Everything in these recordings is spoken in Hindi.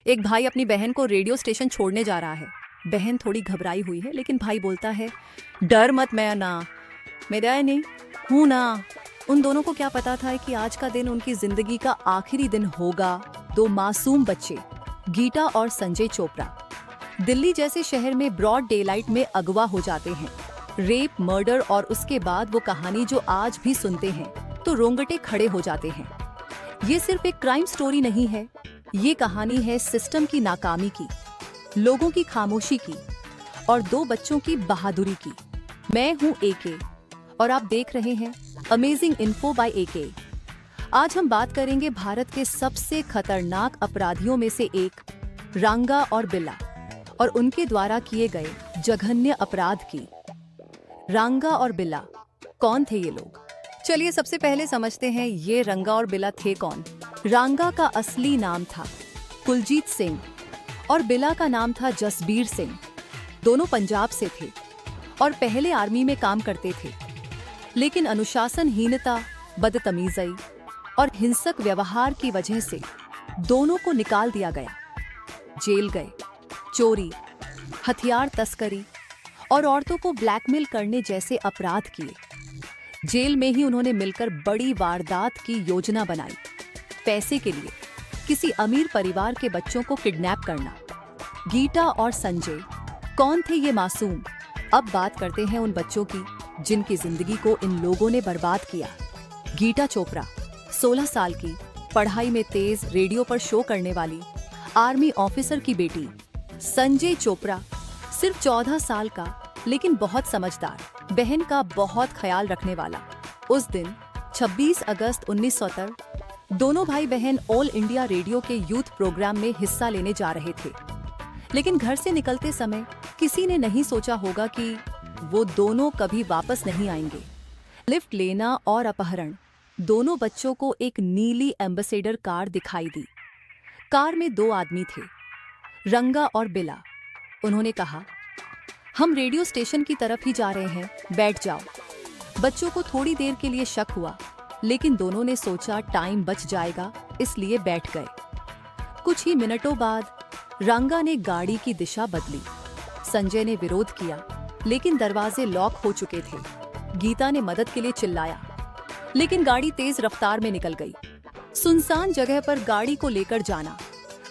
एक भाई अपनी बहन को रेडियो स्टेशन छोड़ने जा रहा है। बहन थोड़ी घबराई हुई है, लेकिन भाई बोलता है, डर मत मैं ना, मेरा नहीं हूँ ना। उन दोनों को क्या पता था कि आज का दिन उनकी जिंदगी का आखिरी दिन होगा। दो मासूम बच्चे, गीता और संजय चोपड़ा, दिल्ली जैसे शहर में ब्रॉड डेलाइट में अगवा हो जाते हैं। रेप, मर्डर और उसके बाद वो कहानी जो आज भी सुनते हैं तो रोंगटे खड़े हो जाते हैं। ये सिर्फ एक क्राइम स्टोरी नहीं है, ये कहानी है सिस्टम की नाकामी की, लोगों की खामोशी की और दो बच्चों की बहादुरी की। मैं हूँ एके और आप देख रहे हैं अमेजिंग इन्फो बाय एके। आज हम बात करेंगे भारत के सबसे खतरनाक अपराधियों में से एक, रांगा और बिल्ला, और उनके द्वारा किए गए जघन्य अपराध की। रांगा और बिल्ला, कौन थे ये लोग? चलिए सबसे पहले समझते हैं ये रंगा और बिल्ला थे कौन। रांगा का असली नाम था कुलजीत सिंह और बिल्ला का नाम था जसबीर सिंह। दोनों पंजाब से थे और पहले आर्मी में काम करते थे, लेकिन अनुशासनहीनता, बदतमीजी और हिंसक व्यवहार की वजह से दोनों को निकाल दिया गया। जेल गए, चोरी, हथियार तस्करी और औरतों को ब्लैकमेल करने जैसे अपराध किए। जेल में ही उन्होंने मिलकर बड़ी वारदात की योजना बनाई। पैसे के लिए किसी अमीर परिवार के बच्चों को किडनैप करना। गीता और संजय, कौन थे ये मासूम? अब बात करते हैं उन बच्चों की जिनकी जिंदगी को इन लोगों ने बर्बाद किया। गीता चोपड़ा, 16 साल की, पढ़ाई में तेज, रेडियो पर शो करने वाली, आर्मी ऑफिसर की बेटी। संजय चोपड़ा, सिर्फ 14 साल का, लेकिन बहुत समझदार, बहन का बहुत ख्याल रखने वाला। उस दिन 26 अगस्त 1970 दोनों भाई बहन ऑल इंडिया रेडियो के यूथ प्रोग्राम में हिस्सा लेने जा रहे थे, लेकिन घर से निकलते समय किसी ने नहीं सोचा होगा कि वो दोनों कभी वापस नहीं आएंगे। लिफ्ट लेना और अपहरण। दोनों बच्चों को एक नीली एम्बेसडर कार दिखाई दी। कार में दो आदमी थे, रंगा और बिल्ला। उन्होंने कहा, हम रेडियो स्टेशन की तरफ ही जा रहे हैं, बैठ जाओ। बच्चों को थोड़ी देर के लिए शक हुआ, लेकिन दोनों ने सोचा टाइम बच जाएगा, इसलिए बैठ गए। कुछ ही मिनटों बाद रंगा ने गाड़ी की दिशा बदली। संजय ने विरोध किया, लेकिन दरवाजे लॉक हो चुके थे। गीता ने मदद के लिए चिल्लाया, लेकिन गाड़ी तेज रफ्तार में निकल गई। सुनसान जगह पर गाड़ी को लेकर जाना।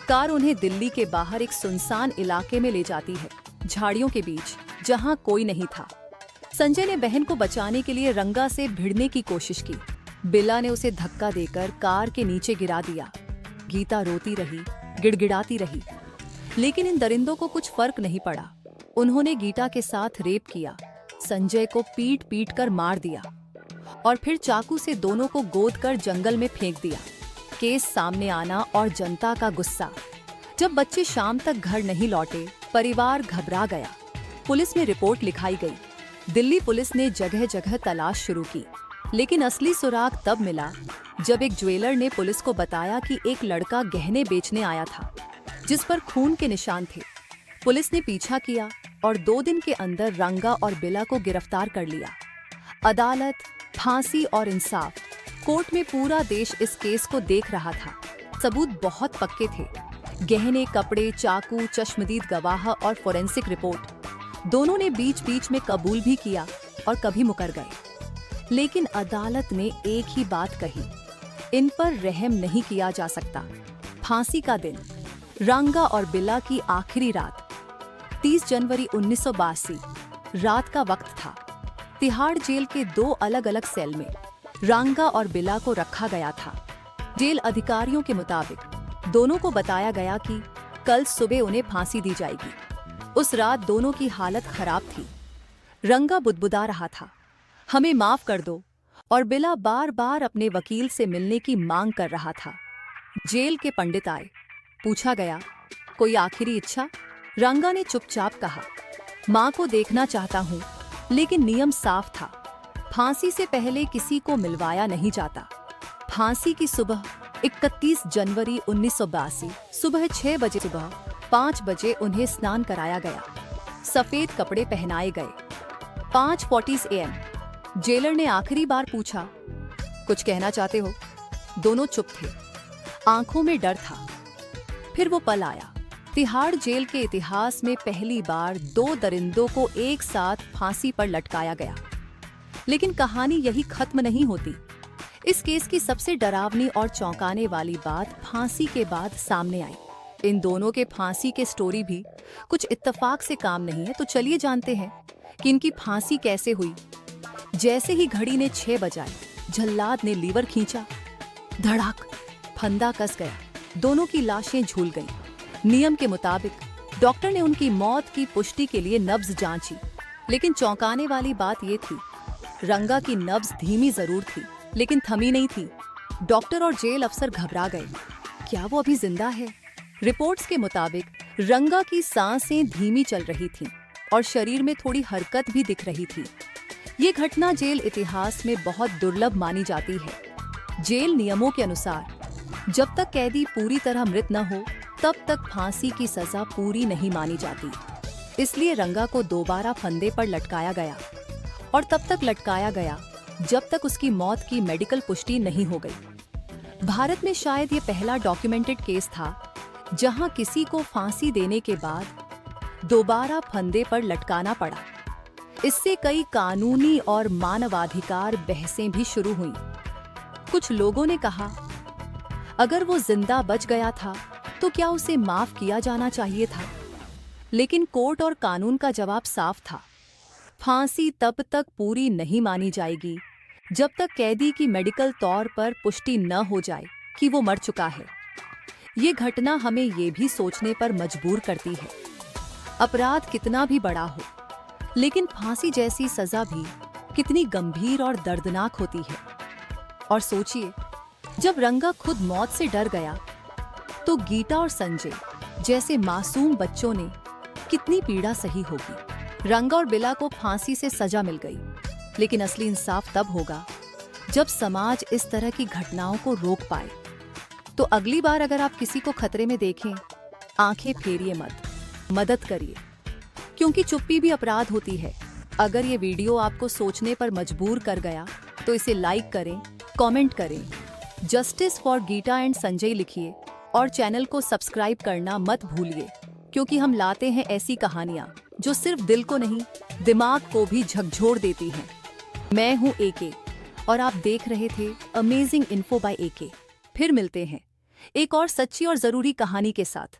कार उन्हें दिल्ली के बाहर एक सुनसान इलाके में ले जाती है, झाड़ियों के बीच, जहां कोई नहीं था। संजय ने बहन को बचाने के लिए रंगा से भिड़ने की कोशिश की। बिल्ला ने उसे धक्का देकर कार के नीचे गिरा दिया। गीता रोती रही, गिड़गिड़ाती रही, लेकिन इन दरिंदों को कुछ फर्क नहीं पड़ा। उन्होंने गीता के साथ रेप किया, संजय को पीट पीट कर मार दिया और फिर चाकू से दोनों को गोद कर जंगल में फेंक दिया। केस सामने आना और जनता का गुस्सा। जब बच्चे शाम तक घर नहीं लौटे, परिवार घबरा गया। पुलिस में रिपोर्ट लिखाई गई। दिल्ली पुलिस ने जगह जगह तलाश शुरू की, लेकिन असली सुराग तब मिला जब एक ज्वेलर ने पुलिस को बताया कि एक लड़का गहने बेचने आया था, जिस पर खून के निशान थे। पुलिस ने पीछा किया और 2 दिन के अंदर रंगा और बिल्ला को गिरफ्तार कर लिया। अदालत, फांसी और इंसाफ। कोर्ट में पूरा देश इस केस को देख रहा था। सबूत बहुत पक्के थे, गहने, कपड़े, चाकू, चश्मदीद गवाह और फोरेंसिक रिपोर्ट। दोनों ने बीच बीच में कबूल भी किया और कभी मुकर गए, लेकिन अदालत ने एक ही बात कही, इन पर रहम नहीं किया जा सकता। फांसी का दिन, रंगा और बिल्ला की आखिरी रात, 30 जनवरी 1982 रात का वक्त था। तिहाड़ जेल के 2 अलग अलग सेल में रंगा और बिल्ला को रखा गया था। जेल अधिकारियों के मुताबिक दोनों को बताया गया कि कल सुबह उन्हें फांसी दी जाएगी। उस रात दोनों की हालत खराब थी। रंगा बुदबुदा रहा था, हमें माफ कर दो, और बिल्ला बार बार अपने वकील से मिलने की मांग कर रहा था। जेल के पंडित आए, पूछा गया, कोई आखिरी इच्छा? रंगा ने चुपचाप कहा, माँ को देखना चाहता हूँ, लेकिन नियम साफ था, फांसी से पहले किसी को मिलवाया नहीं जाता। फांसी की सुबह 31 जनवरी 1982 सुबह 6 बजे, सुबह 5 बजे उन्हें स्नान कराया गया, सफेद कपड़े पहनाए गए। 5:40 AM जेलर ने आखिरी बार पूछा, कुछ कहना चाहते हो? दोनों चुप थे, आंखों में डर था। फिर वो पल आया। तिहाड़ जेल के इतिहास में पहली बार 2 दरिंदों को एक साथ फांसी पर लटकाया गया। लेकिन कहानी यही खत्म नहीं होती। इस केस की सबसे डरावनी और चौंकाने वाली बात फांसी के बाद सामने आई। इन दोनों के फांसी के स्टोरी भी कुछ इत्तेफाक से काम नहीं है। तो चलिए जानते हैं कि इनकी फांसी कैसे हुई। जैसे ही घड़ी ने 6 बजाए, जल्लाद ने लीवर खींचा, धड़ाक, फंदा कस गया। दोनों की लाशें झूल गईं। नियम के मुताबिक डॉक्टर ने उनकी मौत की पुष्टि के लिए नब्ज जांची, लेकिन चौंकाने वाली बात ये थी, रंगा की नब्ज धीमी जरूर थी, लेकिन थमी नहीं थी। डॉक्टर और जेल अफसर घबरा गए। क्या वो अभी जिंदा है? रिपोर्ट्स के मुताबिक रंगा की सांसें धीमी चल रही थीं और शरीर में थोड़ी हरकत भी दिख रही थी। ये घटना जेल इतिहास में बहुत दुर्लभ मानी जाती है। जेल नियमों के अनुसार जब तक कैदी पूरी तरह मृत न हो, तब तक फांसी की सजा पूरी नहीं मानी जाती। इसलिए रंगा को दोबारा फंदे पर लटकाया गया और तब तक लटकाया गया जब तक उसकी मौत की मेडिकल पुष्टि नहीं हो गई। भारत में शायद ये पहला डॉक्यूमेंटेड केस था जहां किसी को फांसी देने के बाद दोबारा फंदे पर लटकाना पड़ा। इससे कई कानूनी और मानवाधिकार बहसें भी शुरू हुईं। कुछ लोगों ने कहा, अगर वो जिंदा बच गया था तो क्या उसे माफ किया जाना चाहिए था? लेकिन कोर्ट और कानून का जवाब साफ था। फांसी तब तक पूरी नहीं मानी जाएगी जब तक कैदी की मेडिकल तौर पर पुष्टि न हो जाए कि वो मर चुका है। ये घटना हमें ये भी सोचने पर मजबूर करती है, अपराध कितना भी बड़ा हो, लेकिन फांसी जैसी सजा भी कितनी गंभीर और दर्दनाक होती है। और सोचिए, जब रंगा खुद मौत से डर गया तो गीता और संजय जैसे मासूम बच्चों ने कितनी पीड़ा सही होगी। रंगा और बिला को फांसी से सजा मिल गई, लेकिन असली इंसाफ तब होगा जब समाज इस तरह की घटनाओं को रोक पाए। तो अगली बार अगर आप किसी को खतरे में देखें, आंखें फेरिए मत, मदद करिए, क्योंकि चुप्पी भी अपराध होती है। अगर ये वीडियो आपको सोचने पर मजबूर कर गया तो इसे लाइक करें, कमेंट करें, justice for Geeta and Sanjay लिखिए और चैनल को सब्सक्राइब करना मत भूलिए, क्योंकि हम लाते हैं ऐसी कहानियां जो सिर्फ दिल को नहीं, दिमाग को भी झकझोर देती हैं। मैं हूं एके और आप देख रहे थे अमेजिंग इन्फो बाय एके। फिर मिलते हैं एक और सच्ची और जरूरी कहानी के साथ।